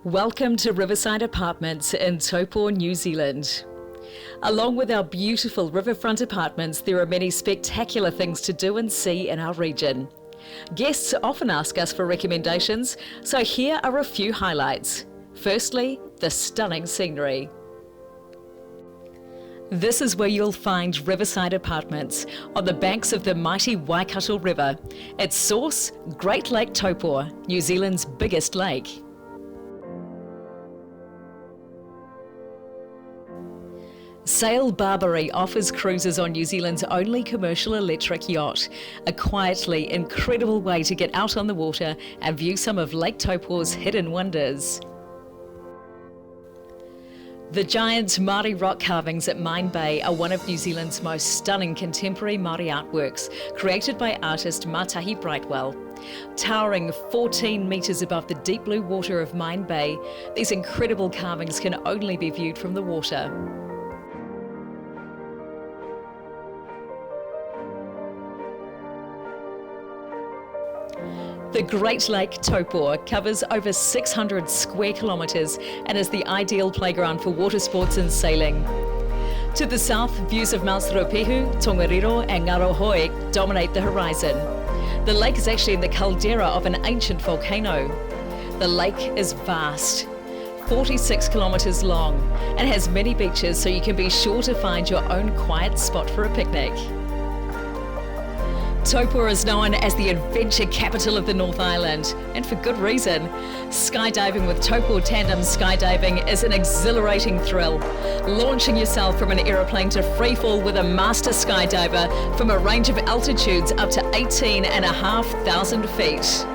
Welcome to Riverside Apartments in Taupo, New Zealand. Along with our beautiful riverfront apartments, there are many spectacular things to do and see in our region. Guests often ask us for recommendations, so here are a few highlights. Firstly, the stunning scenery. This is where you'll find Riverside Apartments, on the banks of the mighty Waikato River. Its source, Great Lake Taupo, New Zealand's biggest lake. Sail Barbary offers cruises on New Zealand's only commercial electric yacht, a quietly incredible way to get out on the water and view some of Lake Taupo's hidden wonders. The giant Māori rock carvings at Mine Bay are one of New Zealand's most stunning contemporary Māori artworks, created by artist Matahi Brightwell. Towering 14 metres above the deep blue water of Mine Bay, these incredible carvings can only be viewed from the water. The Great Lake Taupo covers over 600 square kilometres and is the ideal playground for water sports and sailing. To the south, views of Mount Ruapehu, Tongariro and Ngarohoi dominate the horizon. The lake is actually in the caldera of an ancient volcano. The lake is vast, 46 kilometres long, and has many beaches, so you can be sure to find your own quiet spot for a picnic. Taupo is known as the adventure capital of the North Island, and for good reason. Skydiving with Taupo Tandem Skydiving is an exhilarating thrill, launching yourself from an aeroplane to freefall with a master skydiver from a range of altitudes up to 18,500 feet.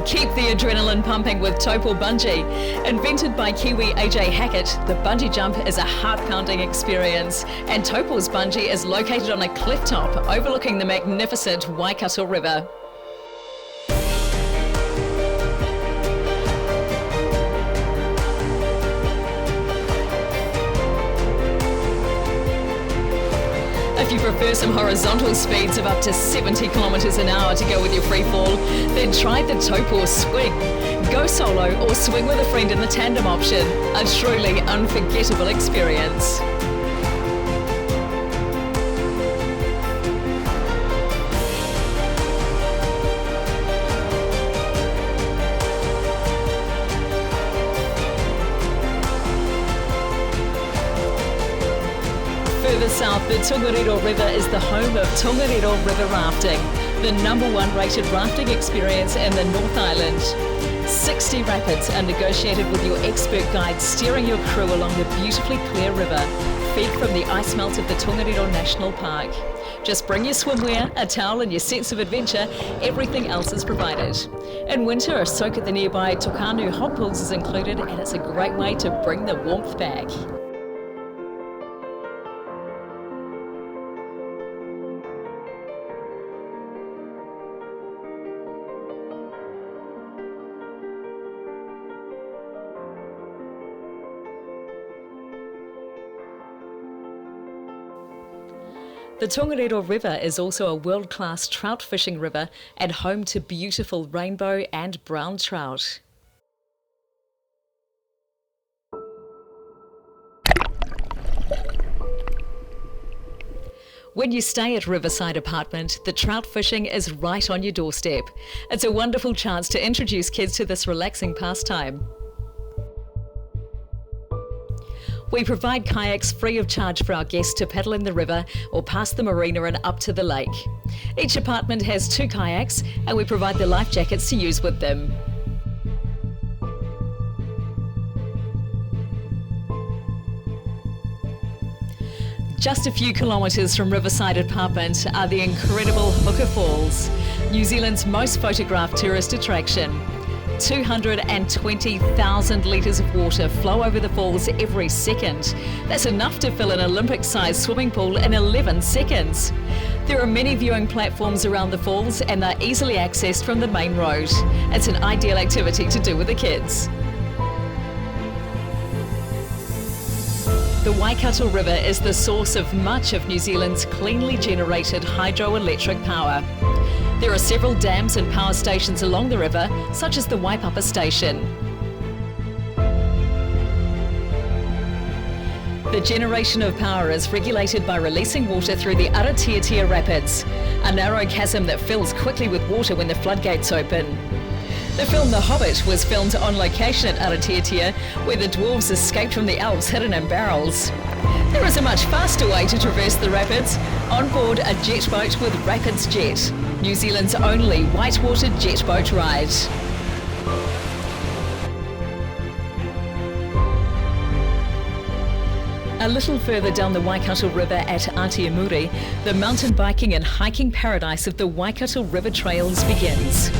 Keep the adrenaline pumping with Taupo Bungy. Invented by Kiwi AJ Hackett, the bungee jump is a heart-pounding experience, and Taupo's bungee is located on a cliff top overlooking the magnificent Waikato River. If you prefer some horizontal speeds of up to 70 kilometres an hour to go with your free fall, then try the Taupo Swing. Go solo or swing with a friend in the tandem option. A truly unforgettable experience. Further south, the Tongariro River is the home of Tongariro River Rafting, the #1 rated rafting experience in the North Island. 60 rapids are negotiated with your expert guide steering your crew along the beautifully clear river, fed from the ice melt of the Tongariro National Park. Just bring your swimwear, a towel and your sense of adventure. Everything else is provided. In winter, a soak at the nearby Tokanu hot pools is included, and it's a great way to bring the warmth back. The Tongariro River is also a world-class trout fishing river and home to beautiful rainbow and brown trout. When you stay at Riverside Apartment, the trout fishing is right on your doorstep. It's a wonderful chance to introduce kids to this relaxing pastime. We provide kayaks free of charge for our guests to paddle in the river or past the marina and up to the lake. Each apartment has 2 kayaks, and we provide the life jackets to use with them. Just a few kilometres from Riverside Apartment are the incredible Huka Falls, New Zealand's most photographed tourist attraction. 220,000 litres of water flow over the falls every second. That's enough to fill an Olympic-sized swimming pool in 11 seconds. There are many viewing platforms around the falls, and they're easily accessed from the main road. It's an ideal activity to do with the kids. The Waikato River is the source of much of New Zealand's cleanly generated hydroelectric power. There are several dams and power stations along the river, such as the Waipapa station. The generation of power is regulated by releasing water through the Aratiatia Rapids, a narrow chasm that fills quickly with water when the floodgates open. The film The Hobbit was filmed on location at Aratiatia, where the dwarves escaped from the elves hidden in barrels. There is a much faster way to traverse the rapids, on board a jet boat with Rapids Jet, New Zealand's only whitewater jet boat ride. A little further down the Waikato River at Atiamuri, the mountain biking and hiking paradise of the Waikato River Trails begins.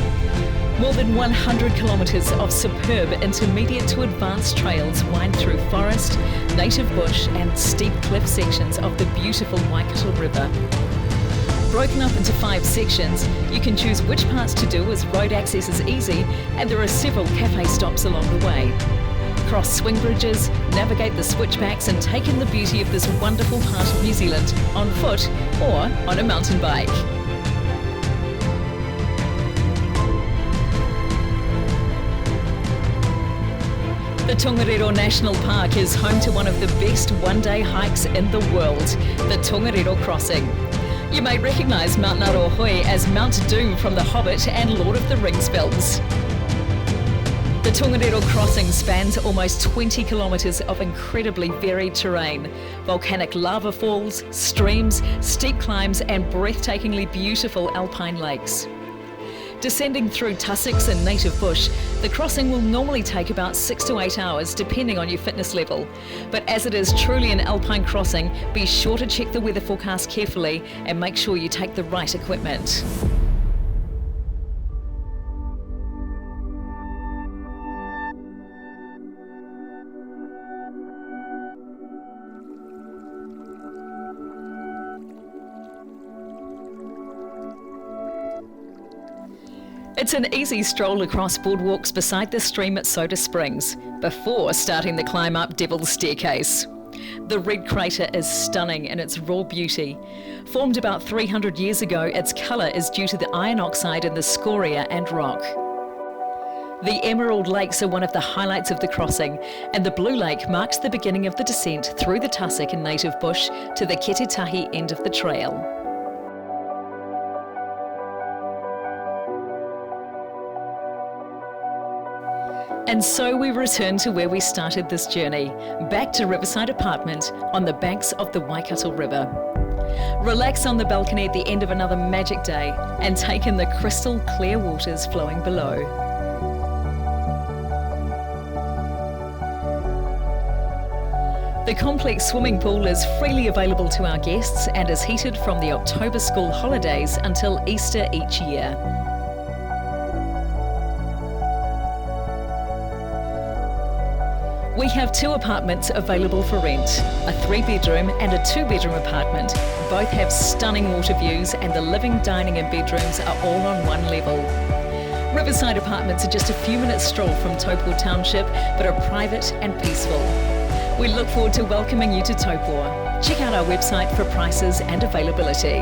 More than 100 kilometres of superb intermediate to advanced trails wind through forest, native bush and steep cliff sections of the beautiful Waikato River. Broken up into 5 sections, you can choose which parts to do as road access is easy and there are several cafe stops along the way. Cross swing bridges, navigate the switchbacks and take in the beauty of this wonderful part of New Zealand on foot or on a mountain bike. The Tongariro National Park is home to one of the best one-day hikes in the world, the Tongariro Crossing. You may recognise Mount Narohoi as Mount Doom from The Hobbit and Lord of the Rings films. The Tongariro Crossing spans almost 20 kilometres of incredibly varied terrain, volcanic lava falls, streams, steep climbs and breathtakingly beautiful alpine lakes. Descending through tussocks and native bush, the crossing will normally take about 6 to 8 hours depending on your fitness level. But as it is truly an alpine crossing, be sure to check the weather forecast carefully and make sure you take the right equipment. It's an easy stroll across boardwalks beside the stream at Soda Springs, before starting the climb up Devil's Staircase. The red crater is stunning in its raw beauty. Formed about 300 years ago, its colour is due to the iron oxide in the scoria and rock. The Emerald Lakes are one of the highlights of the crossing, and the Blue Lake marks the beginning of the descent through the tussock and native bush to the Ketetahi end of the trail. And so we return to where we started this journey, back to Riverside Apartment on the banks of the Waikato River. Relax on the balcony at the end of another magic day and take in the crystal clear waters flowing below. The complex swimming pool is freely available to our guests and is heated from the October school holidays until Easter each year. We have 2 apartments available for rent, a 3-bedroom and a 2-bedroom apartment. Both have stunning water views and the living, dining and bedrooms are all on one level. Riverside Apartments are just a few minutes stroll from Taupo Township, but are private and peaceful. We look forward to welcoming you to Taupo. Check out our website for prices and availability.